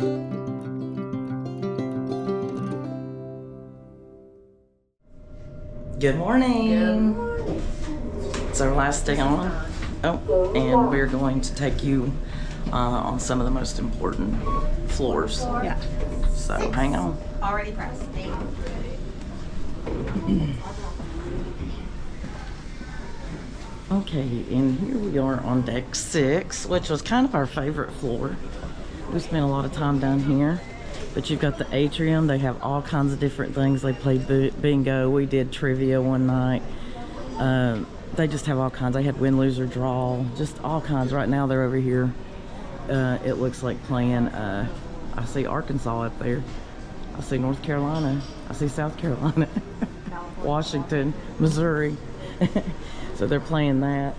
Good morning. It's our last day on. Oh, and we're going to take you on some of the most important floors. Yeah. So hang on. Already pressed. Okay, and here we are on deck 6, which was kind of our favorite floor. We spent a lot of time down here. But you've got the atrium. They have all kinds of different things. They played bingo. We did trivia one night. They just have all kinds. They had win, lose, or draw. Just all kinds. Right now they're over here. It looks like playing. I see Arkansas up there. I see North Carolina. I see South Carolina. Washington, Missouri. So they're playing that.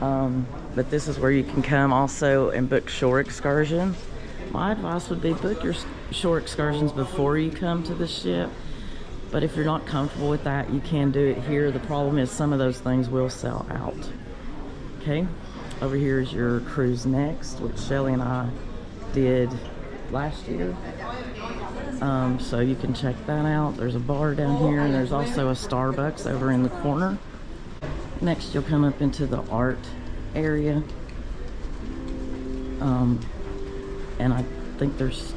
But this is where you can come also and book shore excursions. My advice would be book your shore excursions before you come to the ship. But if you're not comfortable with that, you can do it here. The problem is some of those things will sell out. Okay, over here is your cruise next, which Shelly and I did last year. So you can check that out. There's a bar down here, and there's also a Starbucks over in the corner. Next, you'll come up into the art area. And I think there's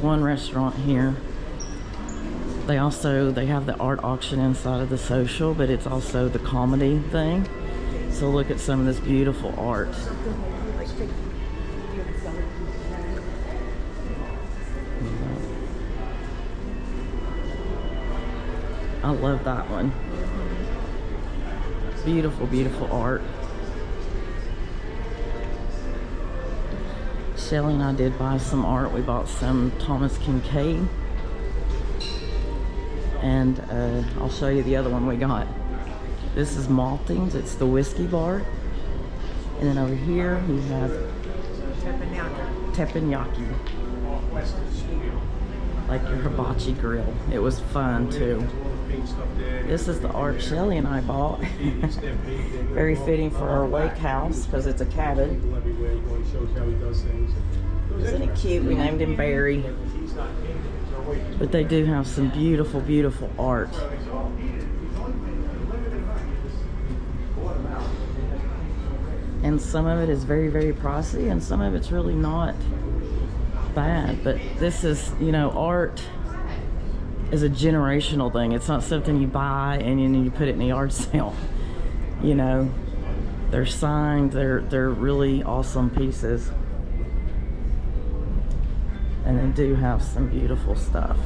one restaurant here. They have the art auction inside of the social, but it's also the comedy thing. So look at some of this beautiful art. I love that one. Beautiful, beautiful art. Shelly and I did buy some art. We bought some Thomas Kincaid. And I'll show you the other one we got. This is Maltings. It's the whiskey bar. And then over here we have teppanyaki. Like your hibachi grill. It was fun too. This is the art Shelly and I bought. Very fitting for our lake house because it's a cabin. Isn't it cute? We named him Barry. But they do have some beautiful, beautiful art. And some of it is very, very pricey, and some of it's really not bad. But this is, you know, art is a generational thing. It's not something you buy and then you put it in the yard sale. You know, they're signed, they're really awesome pieces. And they do have some beautiful stuff.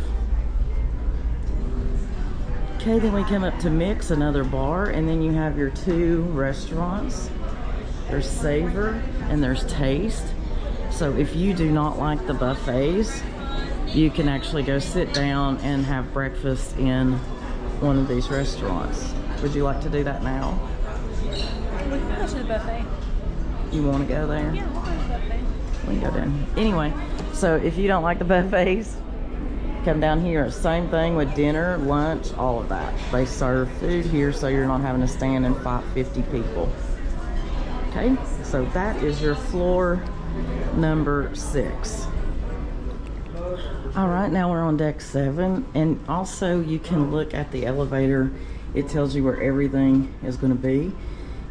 Okay, then we come up to Mix, another bar, and then you have your two restaurants. There's Savor and there's Taste. So if you do not like the buffets, you can actually go sit down and have breakfast in one of these restaurants. Would you like to do that now? We can go to the buffet. You want to go there? Yeah, we'll go to the buffet. We can go down. Anyway, so if you don't like the buffets, come down here. Same thing with dinner, lunch, all of that. They serve food here so you're not having to stand and fight 50 people. Okay, so that is your floor number 6. All right, now we're on deck 7, and also you can look at the elevator. It tells you where everything is going to be.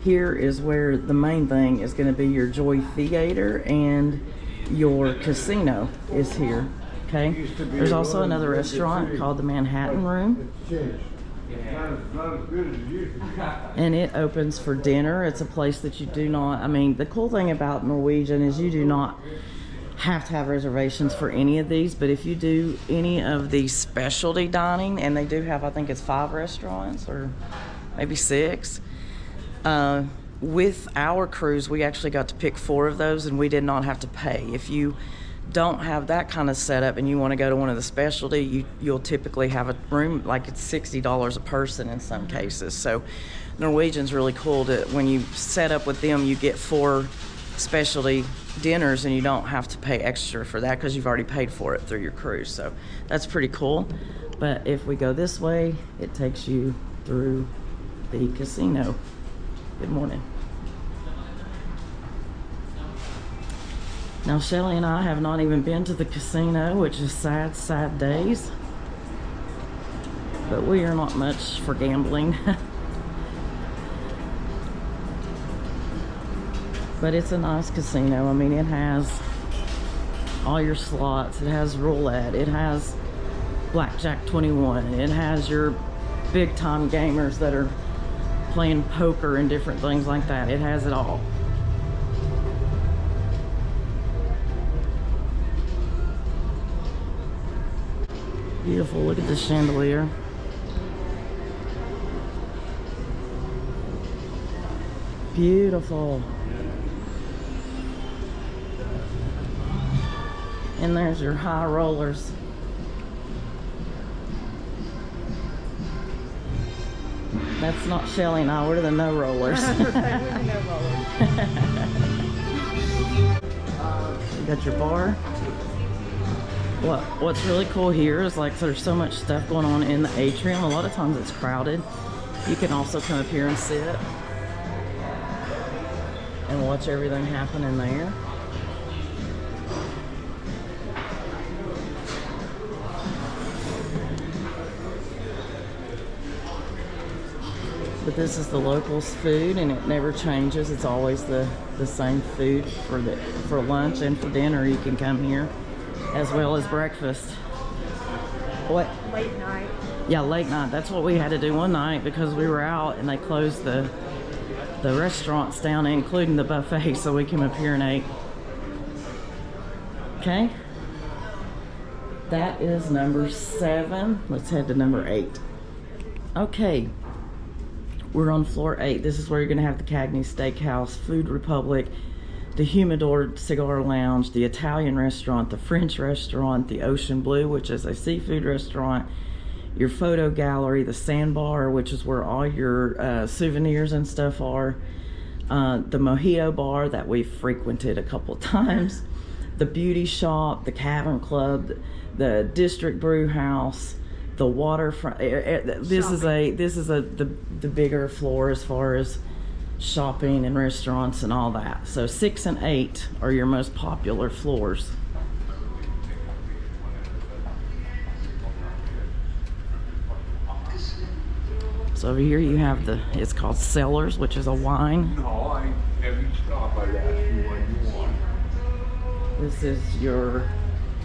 Here is where the main thing is going to be. Your Joy Theater and your casino is here. Okay, there's also another restaurant called the Manhattan Room, and it opens for dinner. It's a place that you do not, I mean, the cool thing about Norwegian is you do not have to have reservations for any of these, but if you do any of the specialty dining, and they do have, I think it's 5 restaurants or maybe 6, with our cruise we actually got to pick 4 of those and we did not have to pay. If you don't have that kind of setup and you want to go to one of the specialty, you'll typically have a room, like it's $60 a person in some cases. So Norwegian's really cool to, when you set up with them, you get 4 specialty dinners and you don't have to pay extra for that because you've already paid for it through your cruise. So that's pretty cool. But if we go this way, it takes you through the casino. Good morning. Now, Shelly and I have not even been to the casino, which is sad, sad days. But we are not much for gambling. But it's a nice casino. I mean, it has all your slots. It has roulette. It has Blackjack 21. It has your big time gamers that are playing poker and different things like that. It has it all. Beautiful. Look at this chandelier. Beautiful. And there's your high rollers. That's not Shelly and I, we're the no rollers. We're the no rollers. You got your bar. What's really cool here is like there's so much stuff going on in the atrium. A lot of times it's crowded. You can also come up here and sit and watch everything happen in there. But this is the locals' food, and it never changes. It's always the same food for lunch and for dinner. You can come here, as well as breakfast. What? Late night. Yeah, late night. That's what we had to do one night because we were out and they closed the restaurants down, including the buffet. So we came up here and ate. Okay. That is number 7. Let's head to number 8. Okay. We're on floor 8. This is where you're going to have the Cagney Steakhouse, Food Republic, the Humidor Cigar Lounge, the Italian restaurant, the French restaurant, the Ocean Blue, which is a seafood restaurant, your photo gallery, the Sandbar, which is where all your souvenirs and stuff are, the Mojito Bar that we've frequented a couple times, the Beauty Shop, the Cavern Club, the District Brew House, the waterfront. This is the bigger floor as far as shopping and restaurants and all that. So 6 and 8 are your most popular floors. So over here you have it's called Cellars, which is a wine. No, I every stop I ask you what you want. This is your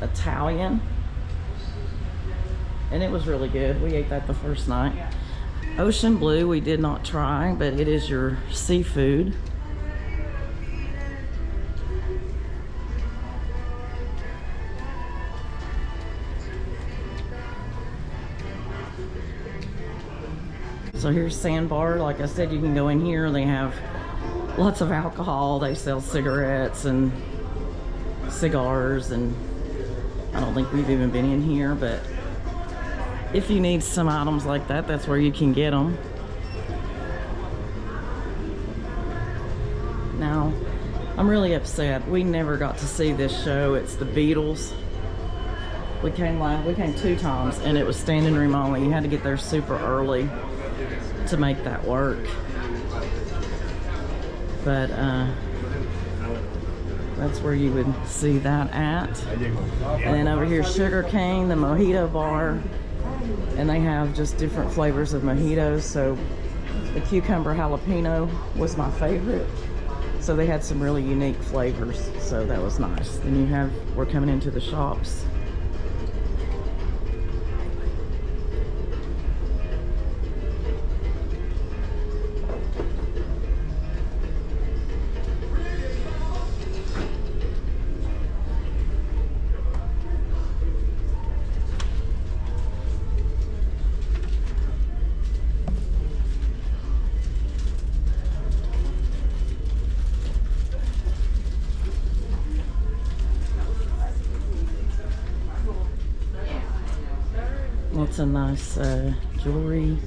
Italian. And it was really good. We ate that the first night. Ocean Blue we did not try, but it is your seafood. So here's Sandbar. Like I said, you can go in here. They have lots of alcohol. They sell cigarettes and cigars, and I don't think we've even been in here, but if you need some items like that, that's where you can get them. Now, I'm really upset. We never got to see this show. It's the Beatles. We came 2 times, and it was standing room only. You had to get there super early to make that work. But that's where you would see that at. And then over here, Sugar Cane, the Mojito Bar. And they have just different flavors of mojitos. So the cucumber jalapeno was my favorite. So they had some really unique flavors. So that was nice. Then we're coming into the shops. Lots of nice jewelry,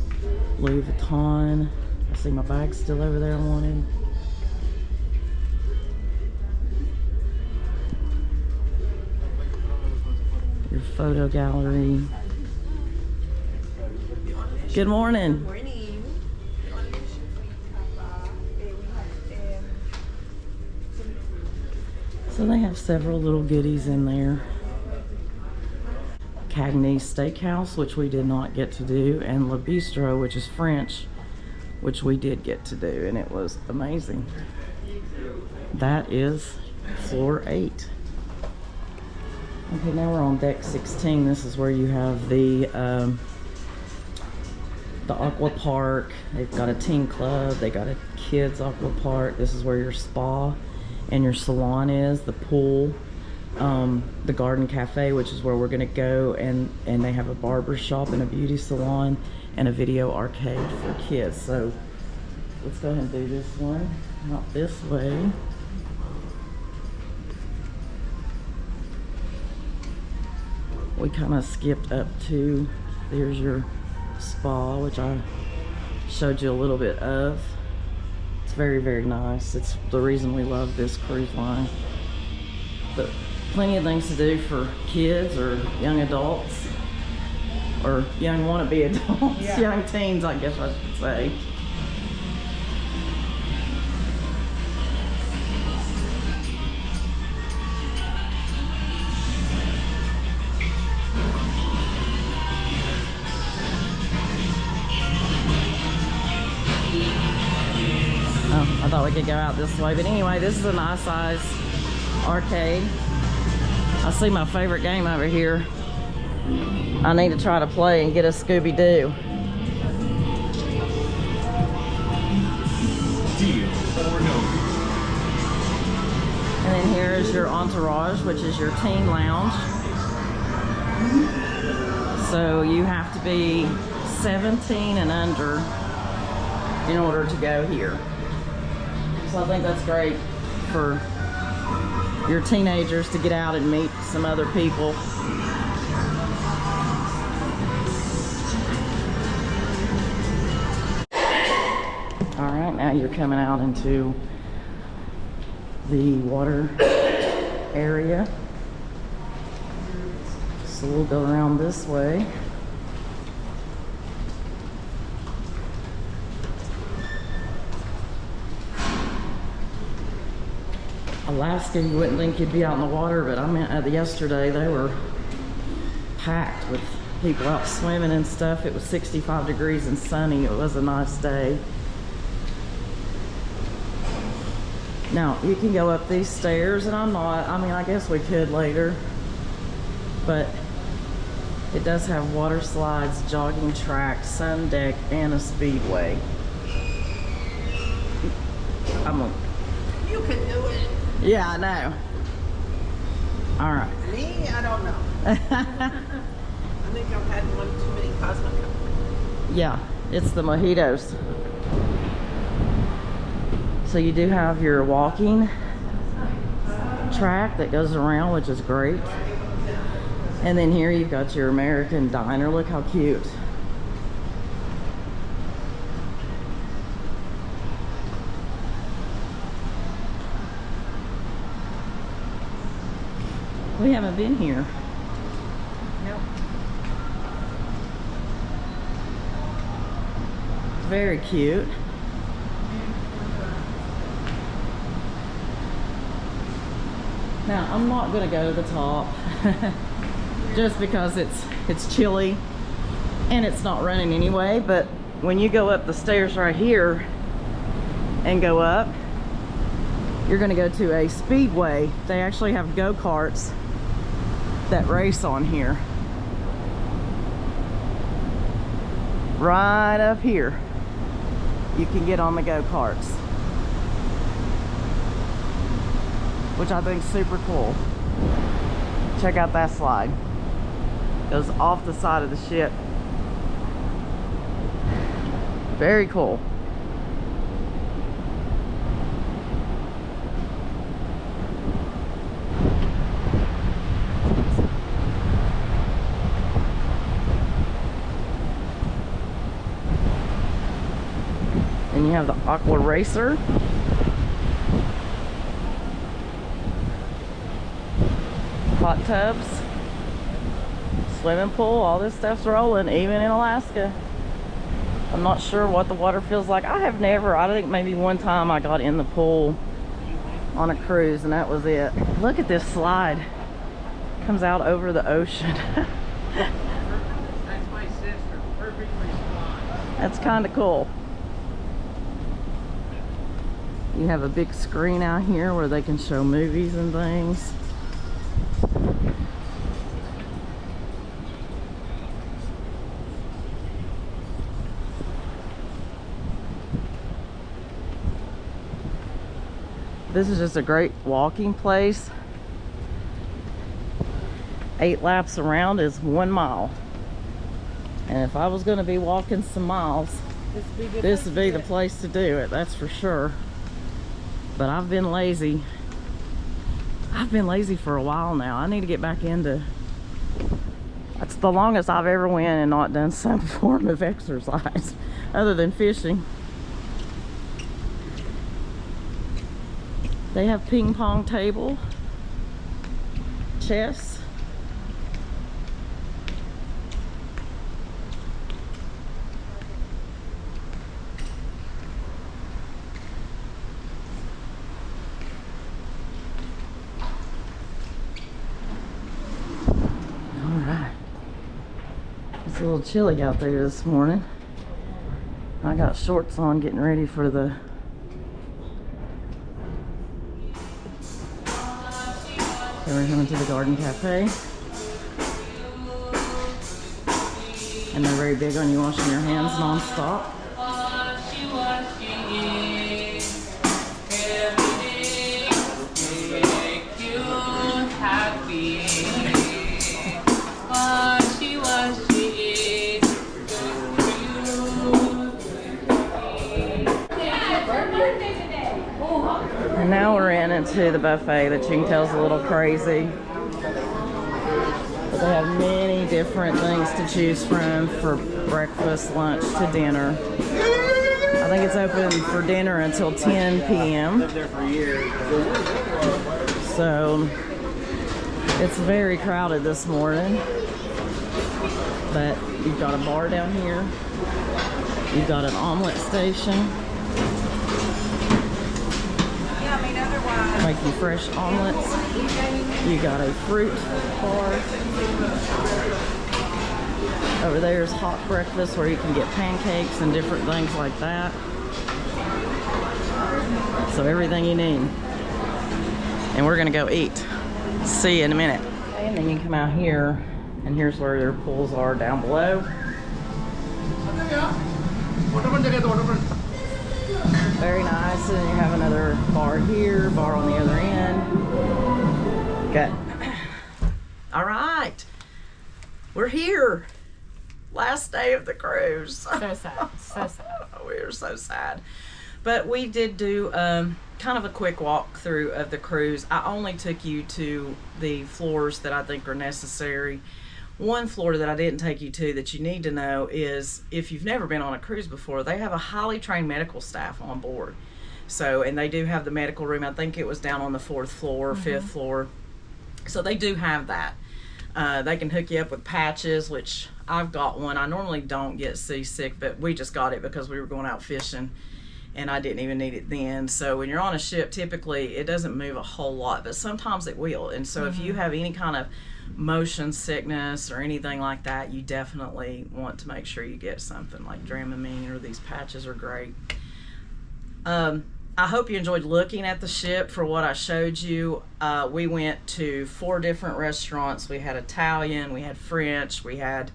Louis Vuitton. I see my bag's still over there I wanted. Your photo gallery. Good morning. Morning. So they have several little goodies in there. Cagney's Steakhouse, which we did not get to do, and Le Bistro, which is French, which we did get to do, and it was amazing. That is floor 8. Okay, now we're on deck 16. This is where you have the aqua park. They've got a teen club. They got a kids aqua park. This is where your spa and your salon is, the pool, the garden cafe, which is where we're gonna go, and they have a barber shop and a beauty salon and a video arcade for kids. So let's go ahead and do this one out this way. We kind of skipped up to, there's your spa, which I showed you a little bit of. It's very, very nice. It's the reason we love this cruise line. But plenty of things to do for kids or young adults, or young wannabe adults, yeah. Young teens, I guess I should say. I thought we could go out this way, but anyway, this is a nice size arcade. I see my favorite game over here. I need to try to play and get a Scooby-Doo. Deal or no? And then here is your Entourage, which is your teen lounge. So you have to be 17 and under in order to go here. So I think that's great for your teenagers to get out and meet some other people. All right, now you're coming out into the water area. So we'll go around this way. Alaska, you wouldn't think you'd be out in the water, but I mean, yesterday they were packed with people out swimming and stuff. It was 65 degrees and sunny. It was a nice day. Now, you can go up these stairs, and I guess we could later, but it does have water slides, jogging track, sun deck, and a speedway. You can do it. Yeah, I know. All right. Me, I don't know. I think I've had one too many Cosmic. Yeah, it's the mojitos. So you do have your walking track that goes around, which is great. And then here you've got your American diner. Look how cute. We haven't been here. Nope. Very cute. Now, I'm not gonna go to the top just because it's chilly and it's not running anyway, but when you go up the stairs right here and go up, you're gonna go to a speedway. They actually have go-karts that race on here. Right up here, you can get on the go-karts, which I think is super cool. Check out that slide. Goes off the side of the ship. Very cool. And you have the Aqua Racer. Hot tubs, swimming pool, all this stuff's rolling, even in Alaska. I'm not sure what the water feels like. I think maybe one time I got in the pool on a cruise, and that was it. Look at this slide. Comes out over the ocean. That's my sister. Perfect response. That's kind of cool. You have a big screen out here where they can show movies and things. This is just a great walking place. 8 laps around is 1 mile. And if I was going to be walking some miles, this would be the place to do it, that's for sure. But I've been lazy. I've been lazy for a while now. I need to get back into... That's the longest I've ever went and not done some form of exercise other than fishing. They have ping pong table, chess. All right. It's a little chilly out there this morning. I got shorts on getting ready for the we're coming to the Garden Cafe. And they're very big on you washing your hands non-stop. And now we're into the buffet that you can tell is a little crazy. But they have many different things to choose from for breakfast, lunch, to dinner. I think it's open for dinner until 10 p.m. So it's very crowded this morning. But you've got a bar down here. You've got an omelet station. Make you fresh omelets. You got a fruit bar. Over there is hot breakfast where you can get pancakes and different things like that. So everything you need. And we're gonna go eat. See you in a minute. Okay, and then you come out here, and here's where their pools are down below. Very nice, and you have another bar here, bar on the other end. Good. All right, we're here. Last day of the cruise. So sad, so sad. We are so sad. But we did do kind of a quick walkthrough of the cruise. I only took you to the floors that I think are necessary. One floor that I didn't take you to that you need to know is, if you've never been on a cruise before, they have a highly trained medical staff on board. So, and they do have the medical room. I think it was down on the 4th floor, 5th floor. So they do have that. They can hook you up with patches, which I've got one. I normally don't get seasick, but we just got it because we were going out fishing and I didn't even need it then. So when you're on a ship, typically it doesn't move a whole lot, but sometimes it will. And so if you have any kind of motion sickness or anything like that, you definitely want to make sure you get something like Dramamine, or these patches are great. I hope you enjoyed looking at the ship for what I showed you. We went to 4 different restaurants. We had Italian, we had French, we had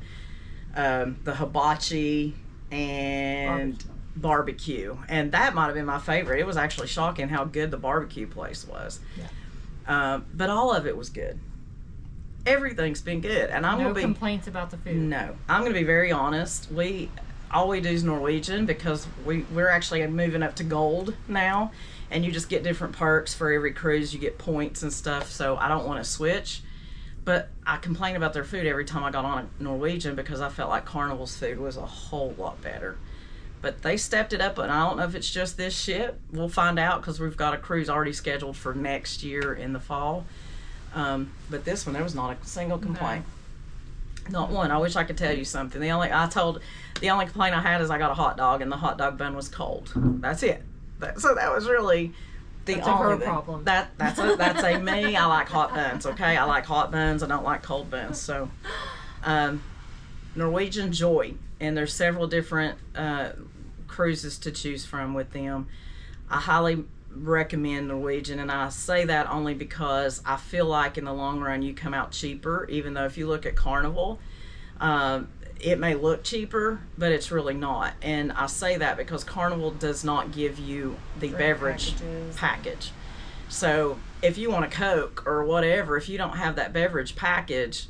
the hibachi and barbecue. And that might have been my favorite. It was actually shocking how good the barbecue place was. Yeah. But all of it was good. Everything's been good, and I'm no gonna be complaints about the food. No, I'm gonna be very honest. All we do is Norwegian because we're actually moving up to gold now, and you just get different perks for every cruise. You get points and stuff, so I don't want to switch. But I complained about their food every time I got on a Norwegian because I felt like Carnival's food was a whole lot better. But they stepped it up, and I don't know if it's just this ship. We'll find out because we've got a cruise already scheduled for next year in the fall. But this one, there was not a single complaint. No. Not one. I wish I could tell you something. The only complaint I had is I got a hot dog and the hot dog bun was cold. That's it. So that was really That's a her problem. That's a me. I like hot buns. Okay, I like hot buns. I don't like cold buns. So, Norwegian Joy, and there's several different cruises to choose from with them. I highly recommend Norwegian, and I say that only because I feel like in the long run you come out cheaper. Even though if you look at Carnival, it may look cheaper, but it's really not. And I say that because Carnival does not give you the beverage package. So if you want a Coke or whatever, if you don't have that beverage package,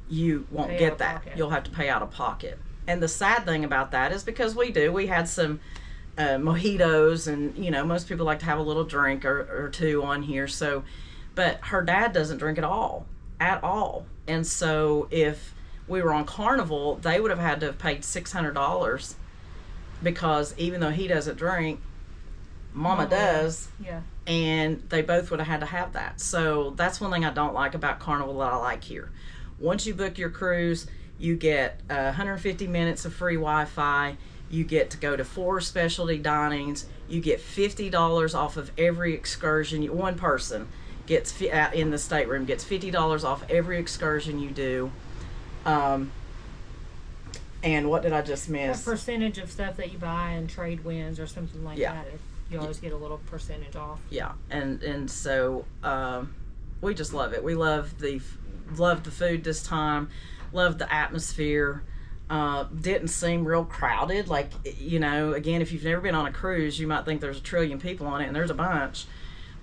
you won't get that. You'll have to pay out of pocket. And the sad thing about that is because we had some mojitos, and you know, most people like to have a little drink or two on here. So, but her dad doesn't drink at all. And so if we were on Carnival, they would have had to have paid $600 because even though he doesn't drink, Mama does. Yeah. And they both would have had to have that. So that's one thing I don't like about Carnival that I like here. Once you book your cruise, you get 150 minutes of free Wi-Fi. You get to go to 4 specialty dinings. You get $50 off of every excursion. One person gets in the stateroom gets $50 off every excursion you do. And what did I just miss? A percentage of stuff that you buy and trade wins or something like Yeah. that. You always get a little percentage off. Yeah, and so we just love it. We love the food this time. Love the atmosphere. Didn't seem real crowded. Like, you know, again, if you've never been on a cruise, you might think there's a trillion people on it, and there's a bunch,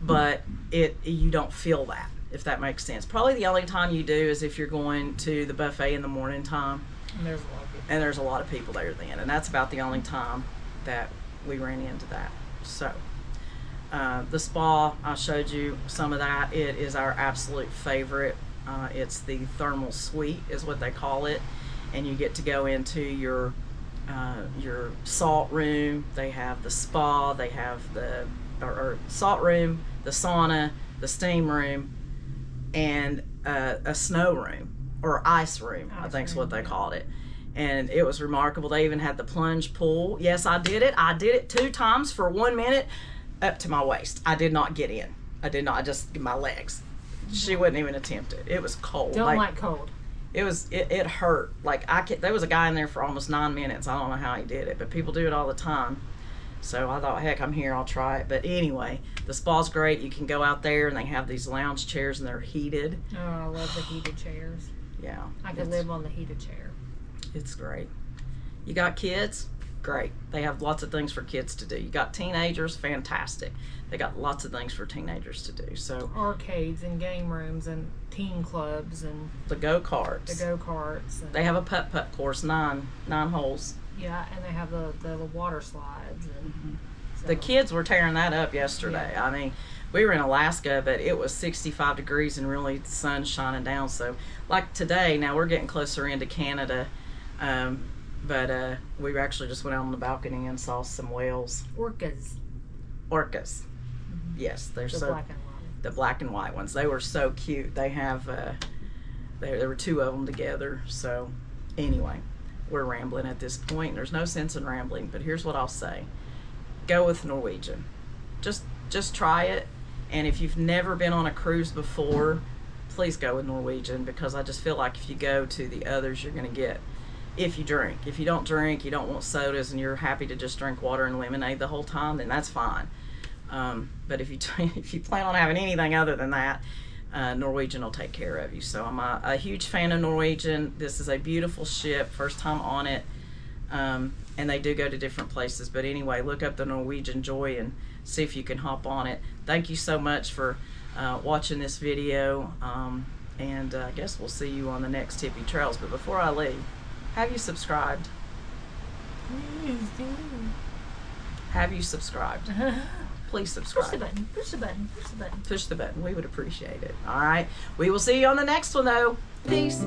but you don't feel that, if that makes sense. Probably the only time you do is if you're going to the buffet in the morning time. And there's a lot of people. And there's a lot of people there then, and that's about the only time that we ran into that. So the spa, I showed you some of that. It is our absolute favorite. It's the thermal suite is what they call it, and you get to go into your salt room. They have the spa, they have the or salt room, the sauna, the steam room, and a snow room or ice room, I think is what they called it. And it was remarkable. They even had the plunge pool. Yes, I did it. I did it 2 times for 1 minute up to my waist. I did not get in. I did not. I just my legs. She wouldn't even attempt it. It was cold. Don't like cold. It hurt. Like there was a guy in there for almost 9 minutes. I don't know how he did it, but people do it all the time. So I thought, heck, I'm here, I'll try it. But anyway, the spa's great. You can go out there and they have these lounge chairs and they're heated. Oh, I love the heated chairs. Yeah. I could live on the heated chair. It's great. You got kids? Great. They have lots of things for kids to do. You got teenagers? Fantastic. They got lots of things for teenagers to do. So arcades and game rooms and teen clubs and the go-karts. And they have a putt-putt course, nine holes. Yeah, and they have the water slides. And so. The kids were tearing that up yesterday. Yeah. I mean, we were in Alaska, but it was 65 degrees and really the sun's shining down. So like today, now we're getting closer into Canada, but we actually just went out on the balcony and saw some whales. Orcas. Mm-hmm. Yes, they're the so black and white. The black and white ones. They were so cute. They have there were 2 of them together. So anyway, we're rambling at this point. There's no sense in rambling, but here's what I'll say. Go with Norwegian. Just try it. And if you've never been on a cruise before, please go with Norwegian, because I just feel like if you go to the others, you're going to get, if you drink. If you don't drink, you don't want sodas, and you're happy to just drink water and lemonade the whole time, then that's fine. But if you plan on having anything other than that, Norwegian will take care of you. So I'm a huge fan of Norwegian. This is a beautiful ship, first time on it, and they do go to different places. But anyway, look up the Norwegian Joy and see if you can hop on it. Thank you so much for watching this video, and I guess we'll see you on the next Tippy Trails. But before I leave, have you subscribed? Please do. Have you subscribed? Please subscribe. Push the button. Push the button. Push the button. Push the button. We would appreciate it. All right. We will see you on the next one, though. Peace.